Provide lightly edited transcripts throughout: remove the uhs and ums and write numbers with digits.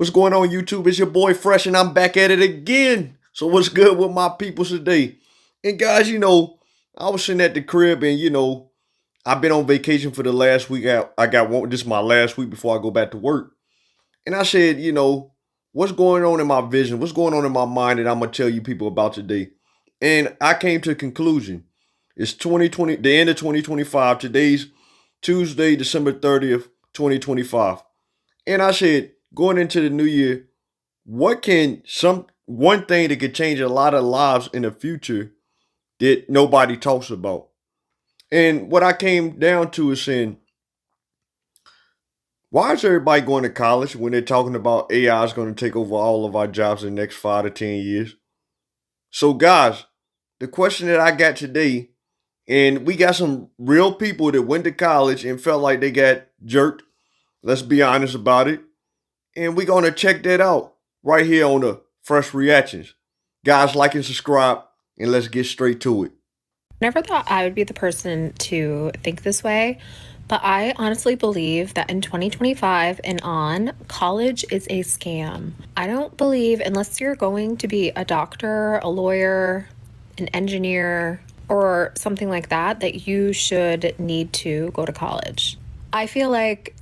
What's going on, YouTube? It's your boy Fresh, and I'm back at it again. So, what's good with my peoples today? And guys, I was sitting at the crib, and I've been on vacation for the last week. I got one. This is my last week before I go back to work. And I said, what's going on in my vision? What's going on in my mind that I'm gonna tell you people about today? And I came to a conclusion. It's 2020, the end of 2025. Today's Tuesday, December 30th, 2025. And I said, going into the new year, what can some one thing that could change a lot of lives in the future that nobody talks about? And what I came down to is saying, why is everybody going to college when they're talking about AI is going to take over all of our jobs in the next 5 to 10 years? So, guys, the question that I got today, and we got some real people that went to college and felt like they got jerked. Let's be honest about it. And we're going to check that out right here on the Fresh Reactions. Guys, like and subscribe, and let's get straight to it. Never thought I would be the person to think this way, but I honestly believe that in 2025 and on, college is a scam. I don't believe, unless you're going to be a doctor, a lawyer, an engineer, or something like that, that you should need to go to college. I feel like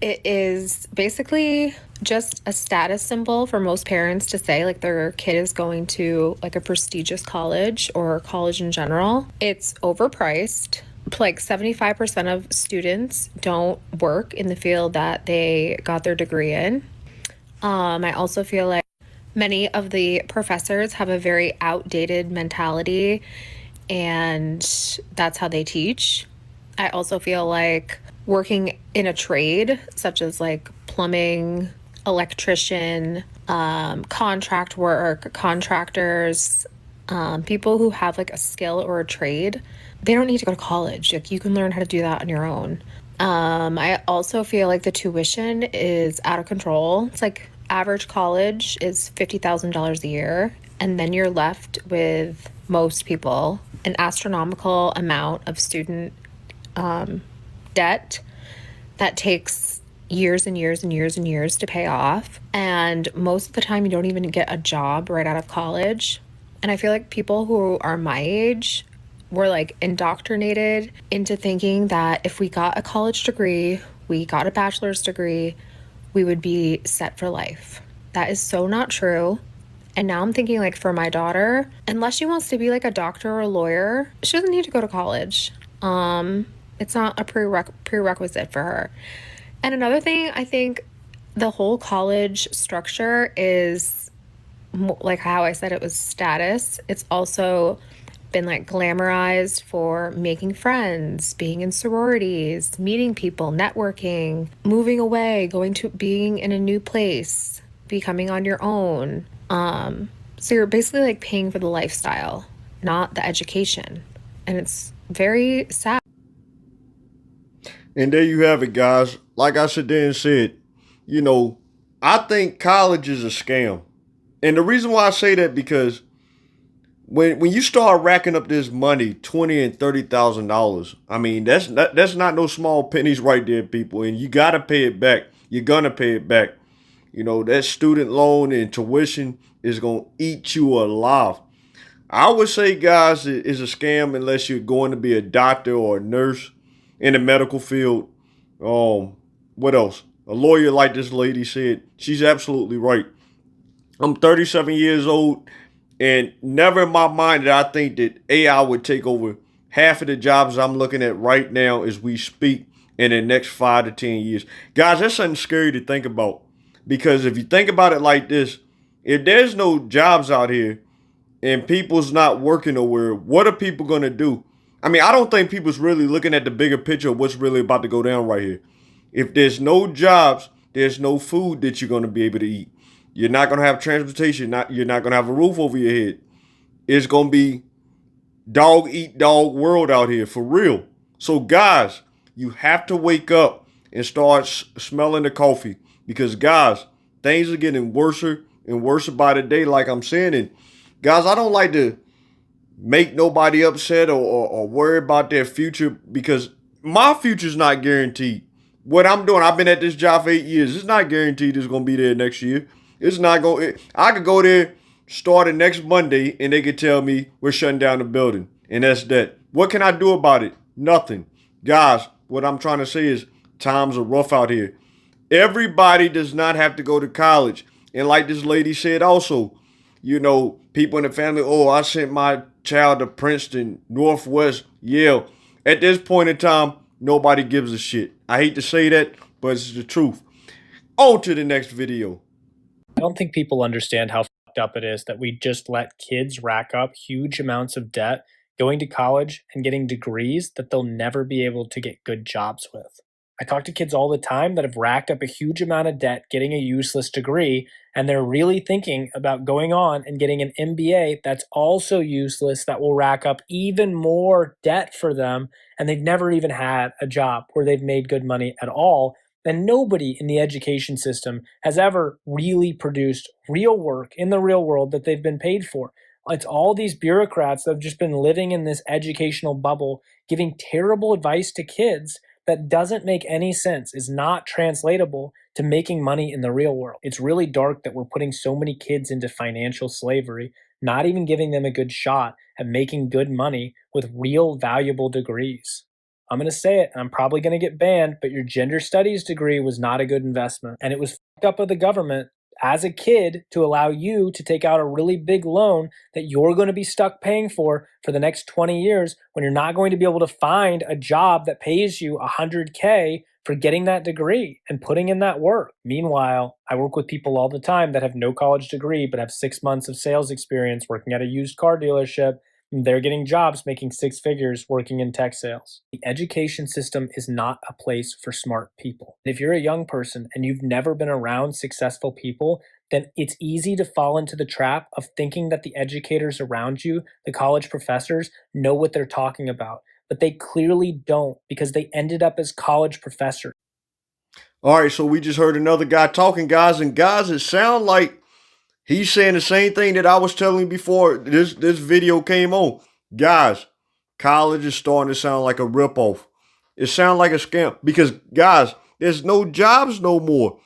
it is basically just a status symbol for most parents to say like their kid is going to like a prestigious college or college in general. It's overpriced. Like 75% of students don't work in the field that they got their degree in. I also feel like many of the professors have a very outdated mentality, and that's how they teach. I also feel like working in a trade such as like plumbing, electrician, contract work, contractors, people who have like a skill or a trade, they don't need to go to college. Like you can learn how to do that on your own. I also feel like the tuition is out of control. It's like average college is $50,000 a year, and then you're left with most people an astronomical amount of student debt that takes years and years and years and years to pay off. And most of the time, you don't even get a job right out of college. And I feel like people who are my age were like indoctrinated into thinking that if we got a college degree, we got a bachelor's degree, we would be set for life. That is so not true. And now I'm thinking like for my daughter, unless she wants to be like a doctor or a lawyer, she doesn't need to go to college. It's not a prerequisite for her. And another thing, I think the whole college structure is like how I said it was status. It's also been like glamorized for making friends, being in sororities, meeting people, networking, moving away, going to being in a new place, becoming on your own. So you're basically like paying for the lifestyle, not the education. And it's very sad. And there you have it, guys. Like I said there and said, you know, I think college is a scam. And the reason why I say that because when you start racking up this money, $20,000 and $30,000, I mean that's not no small pennies right there, people. And you gotta pay it back. You're gonna pay it back. That student loan and tuition is gonna eat you alive. I would say, guys, it is a scam unless you're going to be a doctor or a nurse in the medical field. What else? A lawyer, like this lady said. She's absolutely right. I'm 37 years old, and never in my mind did I think that AI would take over half of the jobs I'm looking at right now as we speak in the next 5 to 10 years. Guys, that's something scary to think about. Because if you think about it like this, if there's no jobs out here and people's not working nowhere, what are people going to do? I mean, I don't think people's really looking at the bigger picture of what's really about to go down right here. If there's no jobs, there's no food that you're going to be able to eat. You're not going to have transportation. You're not going to have a roof over your head. It's going to be dog eat dog world out here for real. So, guys, you have to wake up and start smelling the coffee. Because, guys, things are getting worse and worse by the day, like I'm saying. And, guys, I don't like to make nobody upset or worry about their future because my future's not guaranteed. what I'm doing, I've been at this job for 8 years. It's not guaranteed it's gonna be there next year. It's not going. I could go there starting next Monday, and they could tell me we're shutting down the building, and that's that. What can I do about it? Nothing, guys. What I'm trying to say is times are rough out here. Everybody does not have to go to college, and like this lady said, also, people in the family. Oh, I sent my child to Princeton, Northwest, Yale. At this point in time, nobody gives a shit. I hate to say that, but it's the truth. On to the next video. I don't think people understand how fucked up it is that we just let kids rack up huge amounts of debt going to college and getting degrees that they'll never be able to get good jobs with. I talk to kids all the time that have racked up a huge amount of debt getting a useless degree, and they're really thinking about going on and getting an MBA that's also useless, that will rack up even more debt for them, and they've never even had a job where they've made good money at all. And nobody in the education system has ever really produced real work in the real world that they've been paid for. It's all these bureaucrats that have just been living in this educational bubble, giving terrible advice to kids that doesn't make any sense, is not translatable to making money in the real world. It's really dark that we're putting so many kids into financial slavery, not even giving them a good shot at making good money with real valuable degrees. I'm going to say it, and I'm probably going to get banned, but your gender studies degree was not a good investment. And it was fucked up of the government as a kid to allow you to take out a really big loan that you're going to be stuck paying for the next 20 years when you're not going to be able to find a job that pays you $100K for getting that degree and putting in that work. Meanwhile, I work with people all the time that have no college degree but have 6 months of sales experience working at a used car dealership. They're getting jobs making six figures working in tech sales. The education system is not a place for smart people. If you're a young person and you've never been around successful people, then it's easy to fall into the trap of thinking that the educators around you, the college professors, know what they're talking about. But they clearly don't, because they ended up as college professors. All right, so we just heard another guy talking, guys, and guys, it sounds like he's saying the same thing that I was telling you before this video came on. Guys, college is starting to sound like a ripoff. It sounds like a scam because, guys, there's no jobs no more.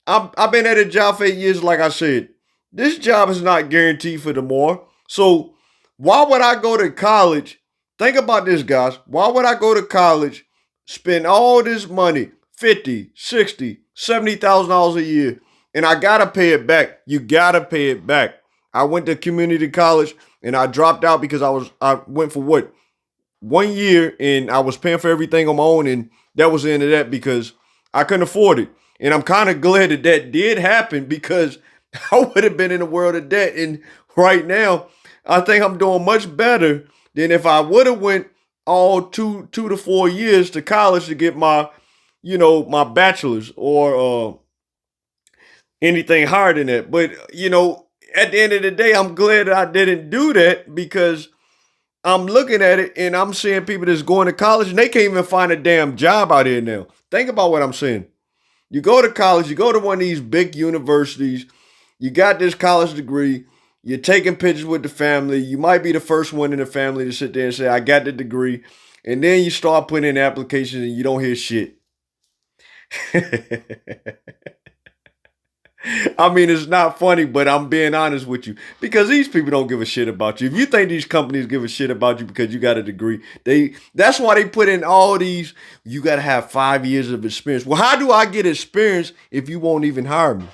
I've been at a job for 8 years, like I said. This job is not guaranteed for tomorrow. So why would I go to college? Think about this, guys. Why would I go to college, spend all this money, $50,000, $60,000, $70,000 a year, and I gotta pay it back? You gotta pay it back. I went to community college and I dropped out because I went for 1 year and I was paying for everything on my own, and that was the end of that because I couldn't afford it. And I'm kind of glad that did happen because I would have been in a world of debt. And right now, I think I'm doing much better than if I would have went all 2 to 4 years to college to get my bachelor's or anything higher than that. But, at the end of the day, I'm glad that I didn't do that because I'm looking at it and I'm seeing people that's going to college and they can't even find a damn job out here now. Think about what I'm saying. You go to college, you go to one of these big universities, you got this college degree, you're taking pictures with the family, you might be the first one in the family to sit there and say, I got the degree, and then you start putting in applications and you don't hear shit. I mean, it's not funny, but I'm being honest with you because these people don't give a shit about you. If you think these companies give a shit about you because you got a degree, that's why they put in all these, you got to have 5 years of experience. Well, how do I get experience if you won't even hire me?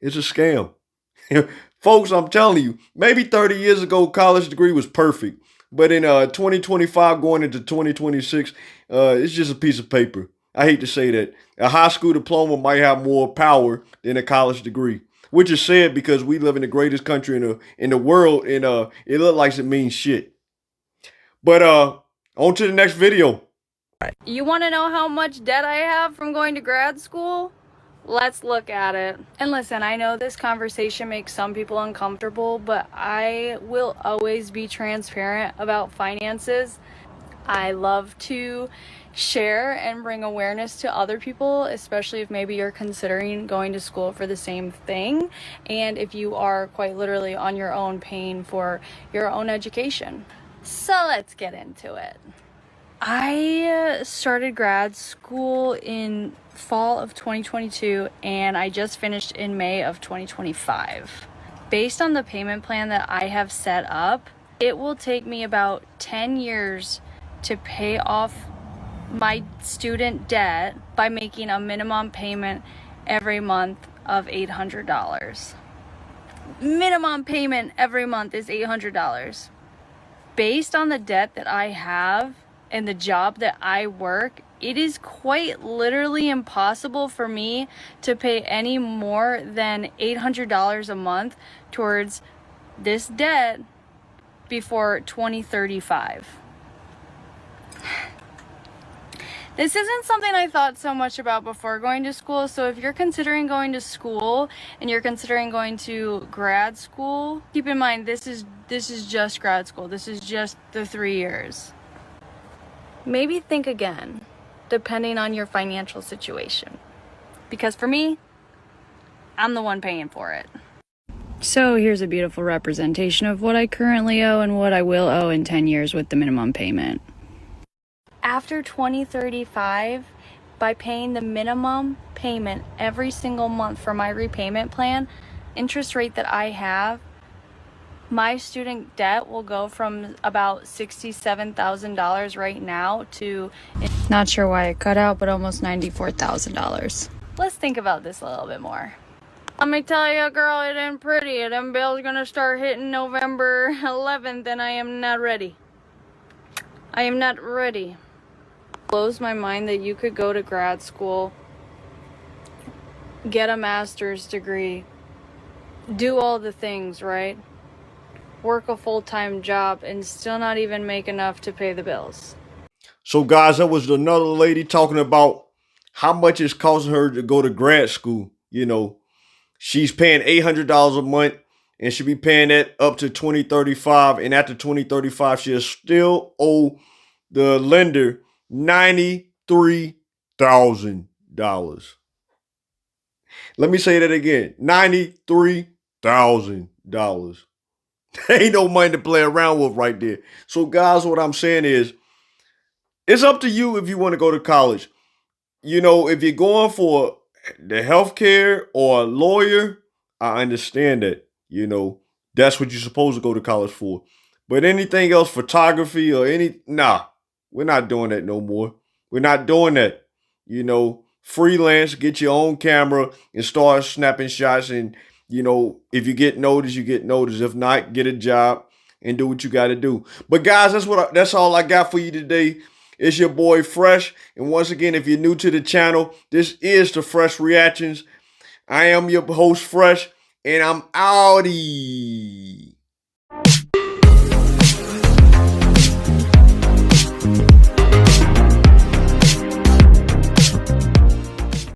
It's a scam. Folks, I'm telling you, maybe 30 years ago, college degree was perfect. But in 2025 going into 2026, it's just a piece of paper. I hate to say that. A high school diploma might have more power than a college degree, which is sad because we live in the greatest country in the world, and it looks like it means shit. But on to the next video. You want to know how much debt I have from going to grad school? Let's look at it. And listen, I know this conversation makes some people uncomfortable, but I will always be transparent about finances. I love to share and bring awareness to other people, especially if maybe you're considering going to school for the same thing, and if you are quite literally on your own paying for your own education. So let's get into it. I started grad school in fall of 2022 and I just finished in May of 2025. Based on the payment plan that I have set up, it will take me about 10 years to pay off my student debt by making a minimum payment every month of $800. Minimum payment every month is $800. Based on the debt that I have and the job that I work, it is quite literally impossible for me to pay any more than $800 a month towards this debt before 2035. This isn't something I thought so much about before going to school, so if you're considering going to school and you're considering going to grad school, keep in mind this is just grad school. This is just the 3 years. Maybe think again, depending on your financial situation. Because for me, I'm the one paying for it. So here's a beautiful representation of what I currently owe and what I will owe in 10 years with the minimum payment. After 2035, by paying the minimum payment every single month for my repayment plan, interest rate that I have, my student debt will go from about $67,000 right now to, not sure why it cut out, but almost $94,000. Let's think about this a little bit more. Let me tell you, girl, it ain't pretty. Them bills gonna start hitting November 11th, and I am not ready. I am not ready. Blows my mind that you could go to grad school, get a master's degree, do all the things, right? Work a full-time job and still not even make enough to pay the bills. So, guys, that was another lady talking about how much it's costing her to go to grad school. You know, she's paying $800 a month and she'll be paying that up to 2035. And after 2035, she'll still owe the lender $93,000. Let me say that again. $93,000. Ain't no money to play around with right there. So, guys, what I'm saying is, it's up to you if you want to go to college. You know, if you're going for the healthcare or a lawyer, I understand that. You know, that's what you're supposed to go to college for. But anything else, photography or nah, we're not doing that no more. We're not doing that. You know, freelance, get your own camera and start snapping shots. And, you know, if you get noticed, you get noticed. If not, get a job and do what you got to do. But guys, that's all I got for you today. It's your boy Fresh. And once again, if you're new to the channel, this is the Fresh Reactions. I am your host Fresh, and I'm outie.